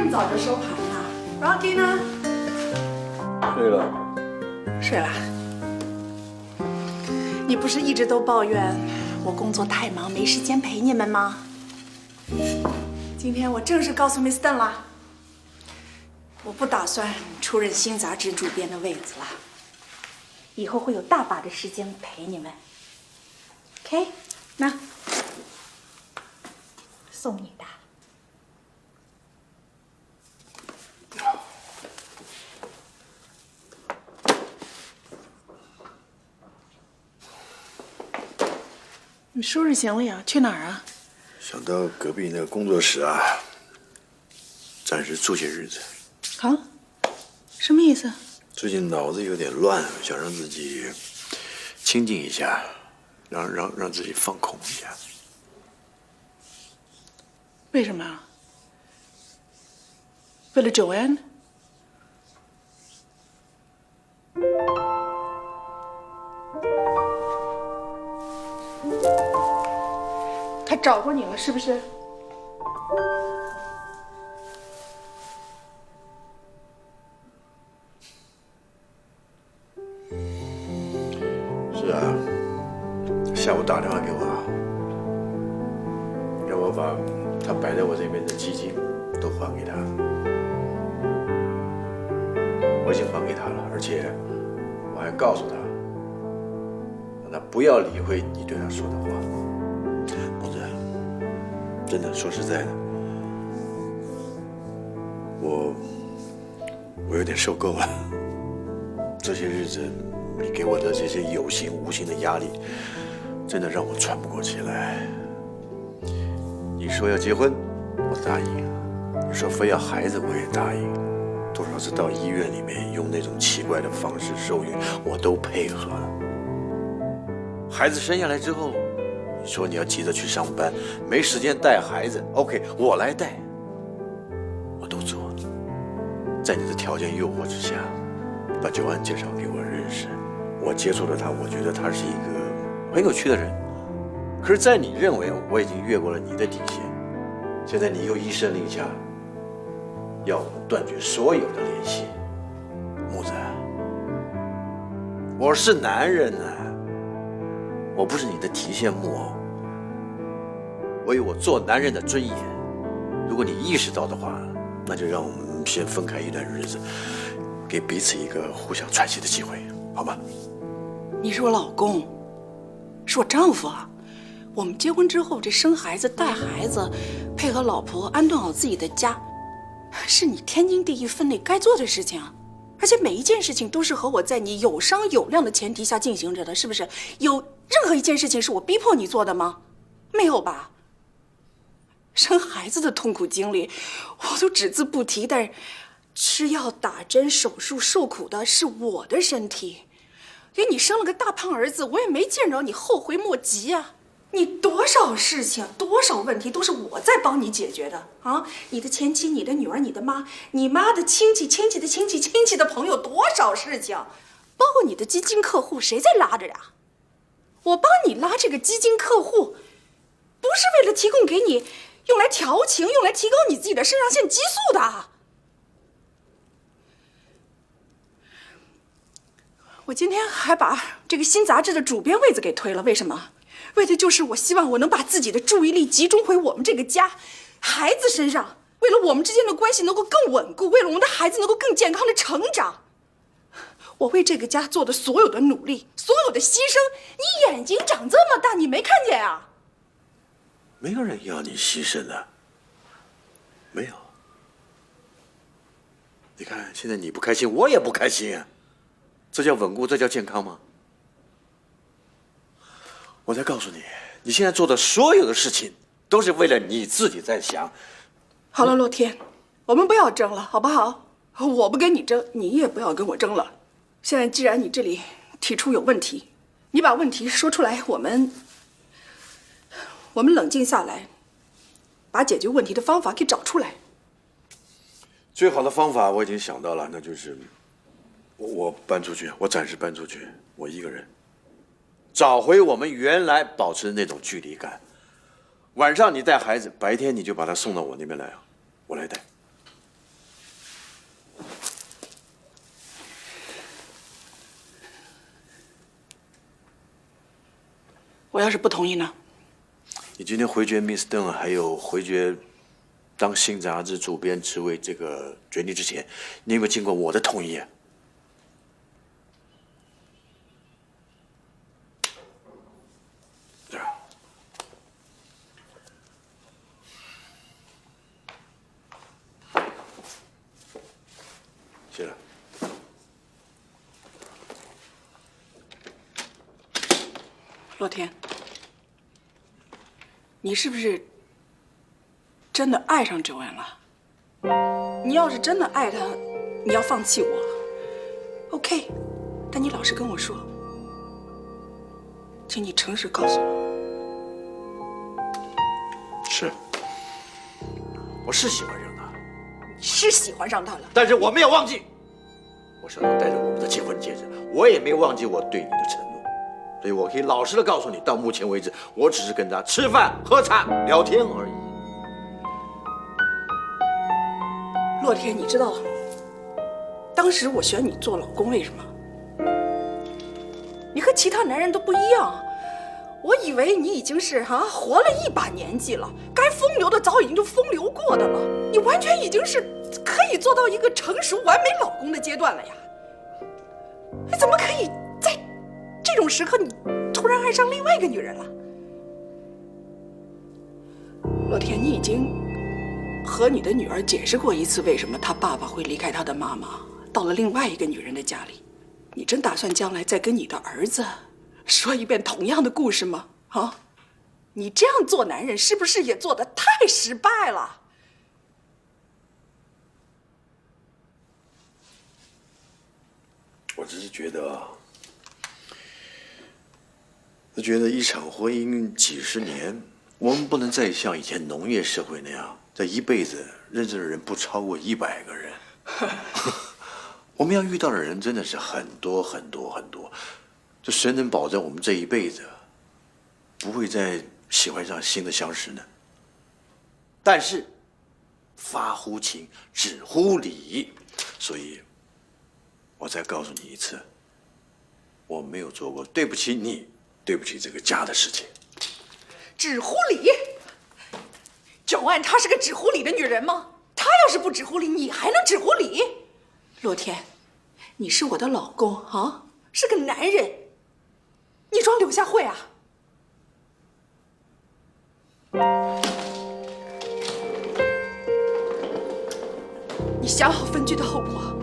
么早就收盘了 ？Rocky 呢？睡了。睡了。你不是一直都抱怨我工作太忙，没时间陪你们吗？今天我正式告诉 Miss Deng 了，我不打算出任新杂志主编的位子了，以后会有大把的时间陪你们。OK， 那送你的。你收拾行李啊？去哪儿啊？想到隔壁那个工作室啊，暂时住些日子。啊？什么意思？最近脑子有点乱，想让自己清静一下，让自己放空一下。为什么啊？为了Joanne？他找过你了，是不是？是啊，下午打电话给我，让我把他摆在我这边的基金都还给他。我已经还给他了，而且我还告诉他，让他不要理会你对他说的话。木子，真的说实在的，我有点受够了。这些日子你给我的这些有形无形的压力，真的让我喘不过气来。你说要结婚，我答应；你说非要孩子，我也答应。多少次到医院里面用那种奇怪的方式受孕，我都配合了。孩子生下来之后，你说你要急着去上班，没时间带孩子 ，OK， 我来带，我都做了。在你的条件诱惑之下，把九安介绍给我认识，我接触了他，我觉得他是一个很有趣的人。可是，在你认为我已经越过了你的底线，现在你又一声令下，要我断绝所有的联系。木子，我是男人啊，我不是你的提线木偶，我有我做男人的尊严。如果你意识到的话，那就让我们先分开一段日子，给彼此一个互相喘息的机会，好吗？你是我老公，是我丈夫啊。我们结婚之后，这生孩子、带孩子，配合老婆安顿好自己的家，是你天经地义分内该做的事情啊。而且每一件事情都是和我在你有商有量的前提下进行着的，是不是？有任何一件事情是我逼迫你做的吗？没有吧？生孩子的痛苦经历，我都只字不提，但是吃药、打针、手术受苦的是我的身体。给你生了个大胖儿子，我也没见着你后悔莫及啊！你多少事情、多少问题都是我在帮你解决的啊！你的前妻、你的女儿、你的妈、你妈的亲戚、亲戚的亲戚、亲戚的朋友，多少事情，包括你的基金客户，谁在拉着呀？我帮你拉这个基金客户，不是为了提供给你用来调情、用来提高你自己的肾上腺激素的。我今天还把这个新杂志的主编位子给推了，为什么？为的就是我希望我能把自己的注意力集中回我们这个家、孩子身上，为了我们之间的关系能够更稳固，为了我们的孩子能够更健康的成长。我为这个家做的所有的努力，所有的牺牲，你眼睛长这么大，你没看见啊？没有人要你牺牲的，没有。你看，现在你不开心，我也不开心啊。这叫稳固，这叫健康吗？我再告诉你，你现在做的所有的事情，都是为了你自己在想。好了，洛天，我们不要争了，好不好？我不跟你争，你也不要跟我争了。现在既然你这里提出有问题，你把问题说出来，我们冷静下来，把解决问题的方法给找出来。最好的方法我已经想到了，那就是我搬出去，我暂时搬出去，我一个人，找回我们原来保持的那种距离感。晚上你带孩子，白天你就把他送到我那边来，我来带。我要是不同意呢？你今天回绝 Miss Deng， 还有回绝当新杂志主编职位这个决定之前，你有没有经过我的同意啊？这儿。谢了。洛天，你是不是真的爱上九恩了？你要是真的爱他，你要放弃我 ，OK？ 但你老实跟我说，请你诚实告诉我。是，我是喜欢上他，你是喜欢上他了，但是我没有忘记，我手上戴着我们的结婚戒指，我也没有忘记我对你的承诺。所以我可以老实的告诉你，到目前为止，我只是跟他吃饭、喝茶、聊天而已。洛天，你知道当时我选你做老公为什么？你和其他男人都不一样，我以为你已经是活了一把年纪了，该风流的早已经就风流过的了，你完全已经是可以做到一个成熟完美老公的阶段了呀！怎么可以在这种时刻你突然爱上另外一个女人了？洛天，你已经和你的女儿解释过一次为什么她爸爸会离开他的妈妈，到了另外一个女人的家里。你真打算将来再跟你的儿子说一遍同样的故事吗？啊，你这样做男人是不是也做得太失败了？我只是觉得啊，我觉得一场婚姻几十年，我们不能再像以前农业社会那样，这一辈子认识的人不超过100个人。我们要遇到的人真的是很多很多很多，就谁能保证我们这一辈子不会再喜欢上新的相识呢？但是发乎情，止乎礼，所以我再告诉你一次，我没有做过对不起你、对不起这个家的事情。止乎礼？九安她是个止乎礼的女人吗？她要是不止乎礼，你还能止乎礼？洛天，你是我的老公啊，是个男人，你装柳下惠啊？你想好分居的后果？